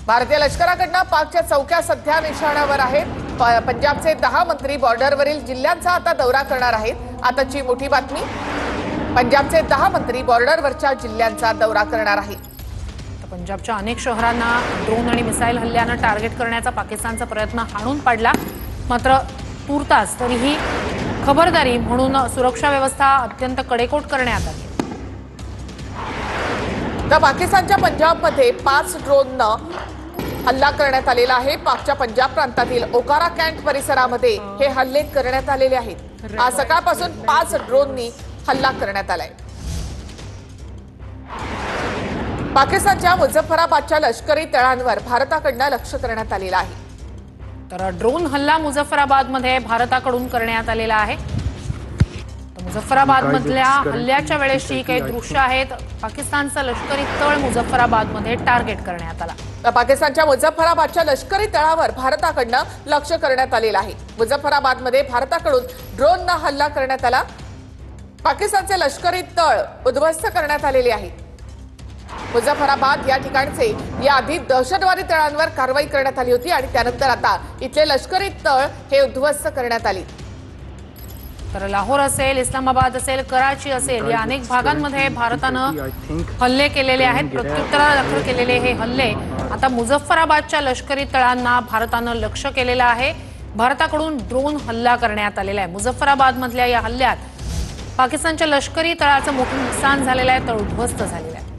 भारतीय लष्कराकडनं पाकच्या चौक्या सध्या निशाण्यावर आहेत। पंजाबचे 10 मंत्री बॉर्डरवरील जिल्ह्यांचा आता दौरा करणार आहेत। आताची मोठी बातमी, पंजाबचे 10 मंत्री बॉर्डरवरच्या जिल्ह्यांचा दौरा करणार आहेत। पंजाबच्या अनेक शहरांना ड्रोन आणि मिसाईल हल्ल्यानं टार्गेट करण्याचा पाकिस्तानचा प्रयत्न हाणून पाडला। मात्र तुर्तास तरीही खबरदारी म्हणून सुरक्षा व्यवस्था अत्यंत कडेकोट करण्यात आली। तर पाकिस्तानच्या पंजाबमध्ये 5 ड्रोननं हल्ला करण्यात आलेला आहे। पाकच्या पंजाब प्रांतातील ओकारा कॅन्ट परिसरामध्ये हे हल्ले करण्यात आलेले आहेत। आज सकाळपासून 5 ड्रोननी हल्ला करण्यात आलाय। पाकिस्तानच्या मुझफ्फराबादच्या लष्करी तळांवर भारताकडनं लक्ष करण्यात आलेलं आहे। तर ड्रोन हल्ला मुझफ्फराबादमध्ये भारताकडून करण्यात आलेला आहे। मुझफ्फराबादमधल्या हल्ल्याच्या वेळेची काही दृश्य आहेत। पाकिस्तानचं लष्करी तळ मुझफ्फराबादमध्ये टार्गेट करण्यात आला। पाकिस्तानच्या मुझफ्फराबादच्या लष्करी तळावर भारताकडनं लक्ष करण्यात आलेलं आहे। मुझफ्फराबादमध्ये भारताकडून ड्रोननं हल्ला करण्यात आला। पाकिस्तानचे लष्करी तळ उद्ध्वस्त करण्यात आलेले आहे। मुझफ्फराबाद या ठिकाणचे याआधी दहशतवादी तळांवर कारवाई करण्यात आली होती आणि त्यानंतर आता इथले लष्करी तळ हे उद्ध्वस्त करण्यात आले। तर लाहोर असेल, इस्लामाबाद असेल, कराची असेल या अनेक भागांमध्ये भारतानं हल्ले केलेले आहेत। प्रत्युत्तरादाखल केलेले हे हल्ले आता मुझफ्फराबादच्या लष्करी तळांना भारतानं लक्ष केलेलं आहे। भारताकडून ड्रोन हल्ला करण्यात आलेला आहे। मुझफ्फराबादमधल्या या हल्ल्यात पाकिस्तानच्या लष्करी तळाचं मोठं नुकसान झालेलं आहे, तळ उद्ध्वस्त झालेलं आहे।